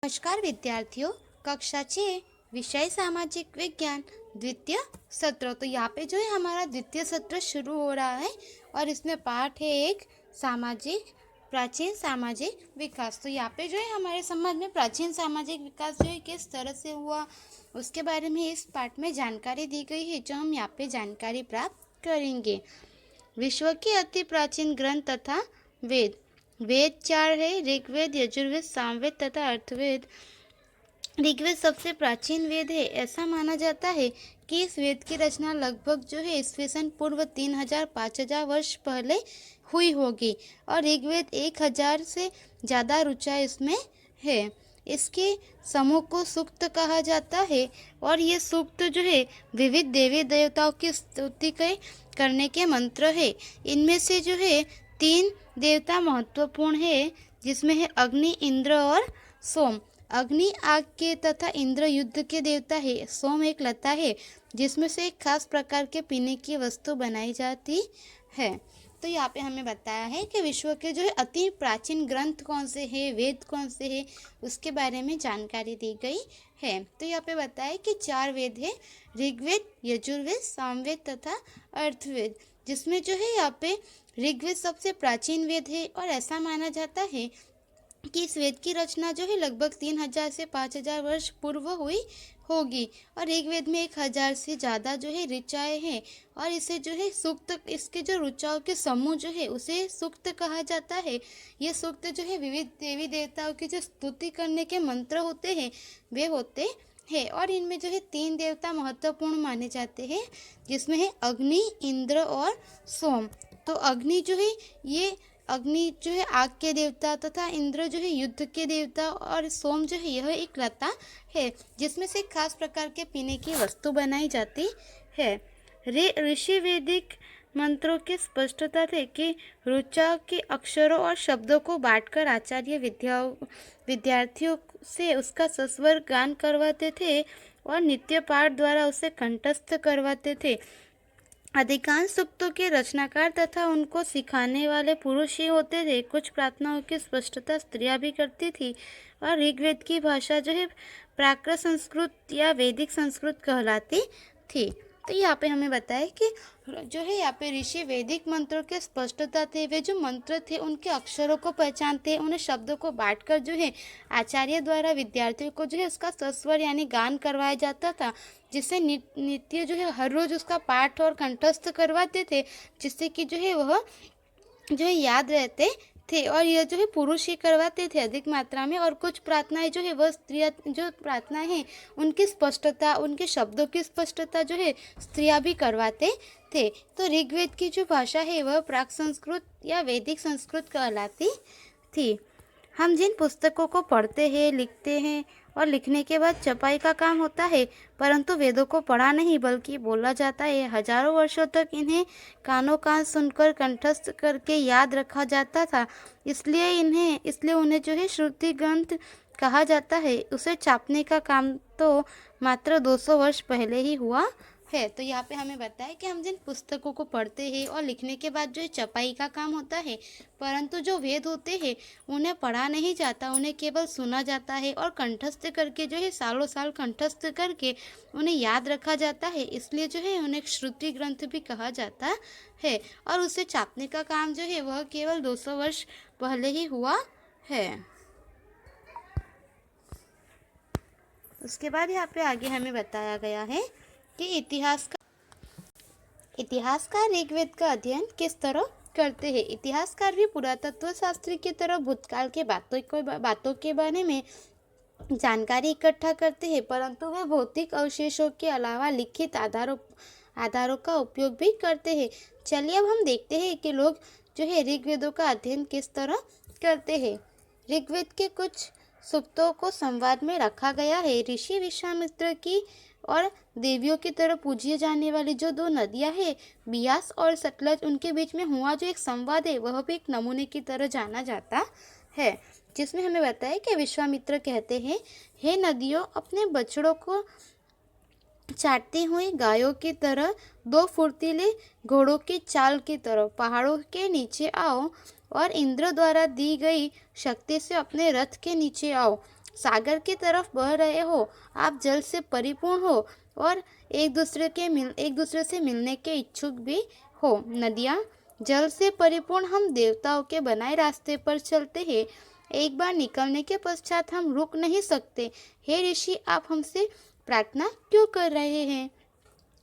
नमस्कार विद्यार्थियों, कक्षा 6 विषय सामाजिक विज्ञान द्वितीय सत्र। तो यहाँ पे जो है हमारा द्वितीय सत्र शुरू हो रहा है और इसमें पाठ है एक प्राचीन सामाजिक विकास। तो यहाँ पे जो है हमारे समाज में प्राचीन सामाजिक विकास जो है किस तरह से हुआ उसके बारे में इस पाठ में जानकारी दी गई है, जो हम यहाँ पे जानकारी प्राप्त करेंगे। विश्व के अति प्राचीन ग्रंथ तथा वेद। वेद 4 है, ऋग्वेद, यजुर्वेद, सामवेद तथा अर्थवेद। ऋग्वेद सबसे प्राचीन वेद है। ऐसा माना जाता है कि इस वेद की रचना लगभग जो है ईस्वी पूर्व 3000-5000 वर्ष पहले हुई होगी और ऋग्वेद 1000 से ज़्यादा ऋचा इसमें है। इसके समूह को सूक्त कहा जाता है और ये सूक्त जो है विविध देवी देवताओं की स्तुति करने के मंत्र है। इनमें से जो है 3 देवता महत्वपूर्ण है, जिसमें है अग्नि, इंद्र और सोम। अग्नि आग के तथा इंद्र युद्ध के देवता है। सोम एक लता है जिसमें से एक खास प्रकार के पीने की वस्तु बनाई जाती है। तो यहाँ पे हमें बताया है कि विश्व के जो है अति प्राचीन ग्रंथ कौन से हैं, वेद कौन से हैं, उसके बारे में जानकारी दी गई है। तो यहाँ पे बताया कि 4 वेद है, ऋग्वेद, यजुर्वेद, सामवेद तथा अर्थवेद, जिसमें जो है यहाँ पे ऋग्वेद सबसे प्राचीन वेद है और ऐसा माना जाता है कि इस वेद की रचना जो है लगभग 3000 से 5000 वर्ष पूर्व हुई होगी और ऋग्वेद में 1000 से ज़्यादा जो है ऋचाएँ हैं और इसे जो है सूक्त, इसके जो ऋचाओं के समूह जो है उसे सूक्त कहा जाता है। ये सूक्त जो है विविध देवी देवताओं की जो स्तुति करने के मंत्र होते हैं वे होते हैं और इनमें जो है 3 देवता महत्वपूर्ण माने जाते हैं, जिसमें है अग्नि, इंद्र और सोम। तो अग्नि जो है आग के देवता तथा इंद्र जो है युद्ध के देवता और सोम जो है यह एक लता है जिसमें से खास प्रकार के पीने की वस्तु बनाई जाती है। ऋषि वैदिक मंत्रों की स्पष्टता थे कि ऋचा के अक्षरों और शब्दों को बांटकर आचार्य विद्यार्थियों से उसका सस्वर गान करवाते थे और नित्य पाठ द्वारा उसे कंठस्थ करवाते थे। अधिकांश सूक्तों के रचनाकार तथा उनको सिखाने वाले पुरुष ही होते थे। कुछ प्रार्थनाओं की स्पष्टता स्त्रियां भी करती थी और ऋग्वेद की भाषा जो है प्राकृत संस्कृत या वैदिक संस्कृत कहलाती थी। तो यहाँ पे हमें बताया कि जो है यहाँ पे ऋषि वैदिक मंत्रों के स्पष्टता थे, वे जो मंत्र थे उनके अक्षरों को पहचानते, उन्हें शब्दों को बांटकर जो है आचार्य द्वारा विद्यार्थियों को जो है उसका सस्वर यानी गान करवाया जाता था, जिससे नित्य जो है हर रोज उसका पाठ और कंठस्थ करवाते थे, जिससे कि जो है वह जो है याद रहते थे और यह जो है पुरुष ही करवाते थे अधिक मात्रा में और कुछ प्रार्थनाएं जो है वह स्त्रियां जो प्रार्थनाएं हैं उनकी स्पष्टता, उनके शब्दों की स्पष्टता जो है स्त्रियां भी करवाते थे। तो ऋग्वेद की जो भाषा है वह प्राक संस्कृत या वैदिक संस्कृत कहलाती थी। हम जिन पुस्तकों को पढ़ते हैं, लिखते हैं और लिखने के बाद छपाई का काम होता है, परंतु वेदों को पढ़ा नहीं बल्कि बोला जाता है। हजारों वर्षों तक इन्हें कानों कान सुनकर कंठस्थ करके याद रखा जाता था, इसलिए उन्हें जो है श्रुति ग्रंथ कहा जाता है। उसे छापने का काम तो मात्र 200 वर्ष पहले ही हुआ है। तो यहाँ पे हमें बताया कि हम जिन पुस्तकों को पढ़ते हैं और लिखने के बाद जो छपाई का काम होता है, परंतु जो वेद होते हैं उन्हें पढ़ा नहीं जाता, उन्हें केवल सुना जाता है और कंठस्थ करके जो है सालों साल कंठस्थ करके उन्हें याद रखा जाता है। इसलिए जो है उन्हें श्रुति ग्रंथ भी कहा जाता है और उसे छापने का काम जो है वह केवल 200 वर्ष पहले ही हुआ है। उसके बाद यहाँ पे आगे हमें बताया गया है कि इतिहासकार ऋग्वेद का अध्ययन किस तरह करते हैं। इतिहासकार भी पुरातत्व शास्त्री की तरह भूतकाल के बातों के बारे में जानकारी इकट्ठा करते हैं, परंतु वे भौतिक अवशेषों के अलावा लिखित आधारों का उपयोग भी करते हैं। चलिए अब हम देखते हैं कि लोग जो है ऋग्वेदों का अध्ययन किस तरह करते हैं। ऋग्वेद के कुछ सूक्तों को संवाद में रखा गया है। ऋषि विश्वामित्र की और देवियों की तरह पूजी जाने वाली जो 2 नदियां हैं, बियास और सतलज, उनके बीच में हुआ जो एक संवाद है वह भी एक नमूने की तरह जाना जाता है, जिसमें हमें बताया कि विश्वामित्र कहते हैं, हे नदियों, अपने बछड़ों को चाटती हुई गायों की तरह 2 फुर्तीले घोड़ों की चाल की तरह पहाड़ों के नीचे आओ और इंद्र द्वारा दी गई शक्ति से अपने रथ के नीचे आओ। सागर की तरफ बह रहे हो, आप जल से परिपूर्ण हो और एक दूसरे से मिलने के इच्छुक भी हो। नदियाँ जल से परिपूर्ण हम देवताओं के बनाए रास्ते पर चलते हैं। एक बार निकलने के पश्चात हम रुक नहीं सकते। हे ऋषि, आप हमसे प्रार्थना क्यों कर रहे हैं?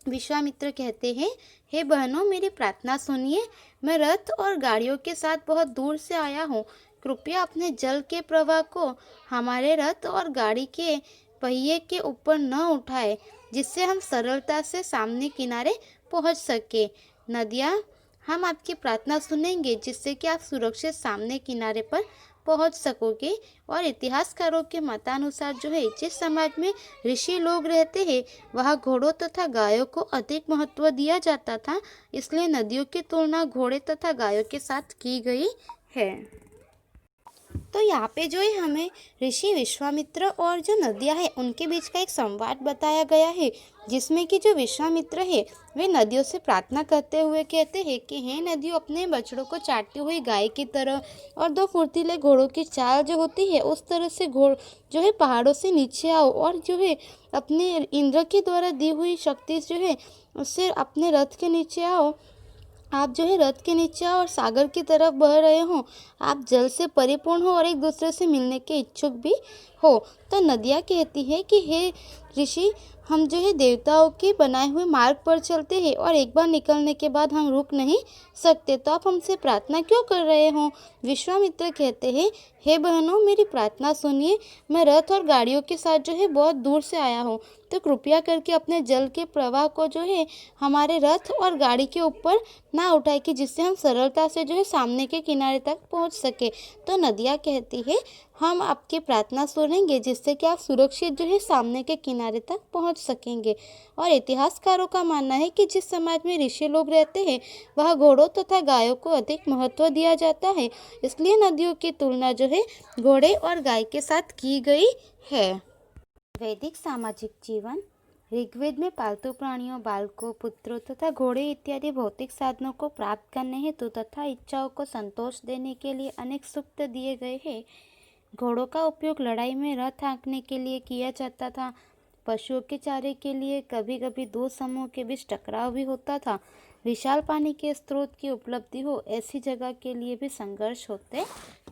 विश्वामित्र कहते हैं, हे बहनों, मेरी प्रार्थना सुनिए। मैं रथ और गाड़ियों के साथ बहुत दूर से आया हूँ। कृपया अपने जल के प्रवाह को हमारे रथ और गाड़ी के पहिए के ऊपर न उठाए, जिससे हम सरलता से सामने किनारे पहुँच सके। नदियाँ, हम आपकी प्रार्थना सुनेंगे, जिससे कि आप सुरक्षित सामने किनारे पर पहुंच सकोगे। और इतिहासकारों के मतानुसार जो है, जिस समाज में ऋषि लोग रहते हैं वहाँ घोड़ों तथा गायों को अधिक महत्व दिया जाता था, इसलिए नदियों की तुलना घोड़े तथा गायों के साथ की गई है। तो यहाँ पे जो है हमें ऋषि विश्वामित्र और जो नदियाँ हैं उनके बीच का एक संवाद बताया गया है, जिसमें कि जो विश्वामित्र है वे नदियों से प्रार्थना करते हुए कहते हैं कि हे नदियों, अपने बछड़ों को चाटती हुई गाय की तरह और दो फुर्तीले घोड़ों की चाल जो होती है उस तरह से जो है पहाड़ों से नीचे आओ, और जो है अपने इंद्र के द्वारा दी हुई शक्ति जो है उससे अपने रथ के नीचे आओ। आप जो है रथ के नीचे और सागर की तरफ बह रहे हो, आप जल से परिपूर्ण हो और एक दूसरे से मिलने के इच्छुक भी हो। तो नदियाँ कहती है कि हे ऋषि, हम जो है देवताओं के बनाए हुए मार्ग पर चलते हैं और एक बार निकलने के बाद हम रुक नहीं सकते, तो आप हमसे प्रार्थना क्यों कर रहे हो? विश्वामित्र कहते हैं, हे बहनों, मेरी प्रार्थना सुनिए। मैं रथ और गाड़ियों के साथ जो है बहुत दूर से आया हूँ, तो कृपया करके अपने जल के प्रवाह को जो है हमारे रथ और गाड़ी के ऊपर ना उठाए, कि जिससे हम सरलता से जो है सामने के किनारे तक पहुंच सके। तो नदियाँ कहती है, हम आपकी प्रार्थना सुनेंगे, जिससे कि आप सुरक्षित जो है सामने के किनारे तक पहुंच सकेंगे। और इतिहासकारों का मानना है कि जिस समाज में ऋषि लोग रहते हैं वह घोड़ों तथा गायों को अधिक महत्व दिया जाता है, इसलिए नदियों की तुलना जो है घोड़े और गाय के साथ की गई है। वैदिक सामाजिक जीवन। ऋग्वेद में पालतू प्राणियों, बालकों, पुत्रों तथा घोड़े इत्यादि भौतिक साधनों को प्राप्त करने हेतु तथा इच्छाओं को संतोष देने के लिए अनेक सूक्त दिए गए हैं। घोड़ों का उपयोग लड़ाई में रथ हाँकने के लिए किया जाता था। पशुओं के चारे के लिए कभी कभी दो समूह के बीच टकराव भी होता था। विशाल पानी के स्रोत की उपलब्धि हो, ऐसी जगह के लिए भी संघर्ष होते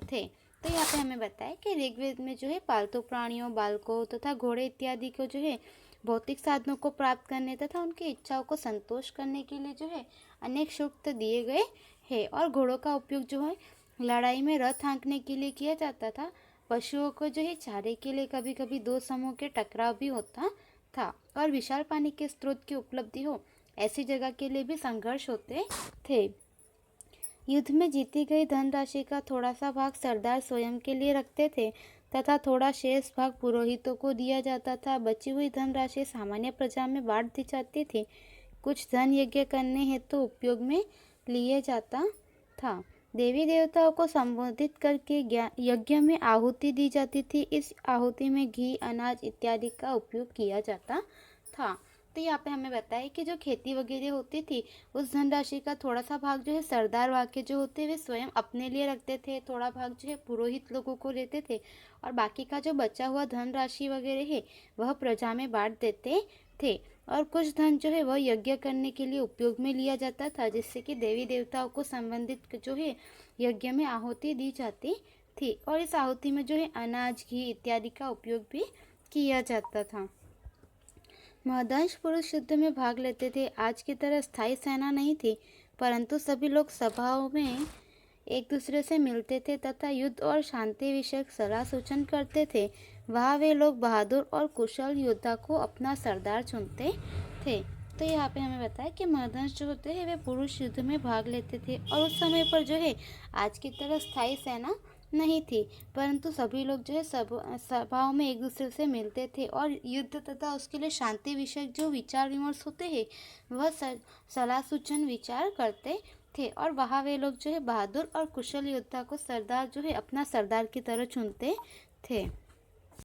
थे। तो यहाँ पे हमें बताया कि ऋग्वेद में जो है पालतू प्राणियों, बालकों तथा घोड़े इत्यादि को जो है भौतिक साधनों को प्राप्त करने तथा उनकी इच्छाओं को संतोष करने के लिए जो है अनेक सूक्त दिए गए हैं। और घोड़ों का उपयोग जो है लड़ाई में रथ हाँकने के लिए किया जाता था। पशुओं को जो है चारे के लिए कभी कभी दो समूह के टकराव भी होता था। और विशाल पानी के स्रोत की उपलब्धि हो, ऐसी जगह के लिए भी संघर्ष होते थे। युद्ध में जीती गई धनराशि का थोड़ा सा भाग सरदार स्वयं के लिए रखते थे तथा थोड़ा शेष भाग पुरोहितों को दिया जाता था। बची हुई धनराशि सामान्य प्रजा में बांट दी जाती थी। कुछ धन यज्ञ करने हेतु उपयोग में लिए जाता था। देवी देवताओं को संबोधित करके यज्ञ में आहुति दी जाती थी। इस आहुति में घी, अनाज इत्यादि का उपयोग किया जाता था। तो यहाँ पे हमें बताया कि जो खेती वगैरह होती थी उस धनराशि का थोड़ा सा भाग जो है सरदार वाक्य जो होते वे स्वयं अपने लिए रखते थे, थोड़ा भाग जो है पुरोहित लोगों को लेते थे, और बाकी का जो बचा हुआ धनराशि वगैरह है वह प्रजा में बांट देते थे। और कुछ धन जो है वह यज्ञ करने के लिए उपयोग में लिया जाता था, जिससे कि देवी देवताओं को संबंधित जो है यज्ञ में आहुति दी जाती थी। और इस आहुति में जो है अनाज, घी इत्यादि का उपयोग भी किया जाता था। महदंश पुरुष युद्ध में भाग लेते थे। आज की तरह स्थायी सेना नहीं थी, परंतु सभी लोग सभाओं में एक दूसरे से मिलते थे तथा युद्ध और शांति विषयक सलाह सूचन करते थे। वहाँ वे लोग बहादुर और कुशल योद्धा को अपना सरदार चुनते थे। तो यहाँ पे हमें बताया कि महदंश जो होते हैं वे पुरुष युद्ध में भाग लेते थे, और उस समय पर जो है आज की तरह स्थायी सेना नहीं थी, परंतु सभी लोग जो है सभाओं में एक दूसरे से मिलते थे और युद्ध तथा उसके लिए शांति विषयक जो विचार विमर्श होते हैं वह सलाह सूचन विचार करते थे। और वहाँ वे लोग जो है बहादुर और कुशल योद्धा को सरदार जो है अपना सरदार की तरह चुनते थे।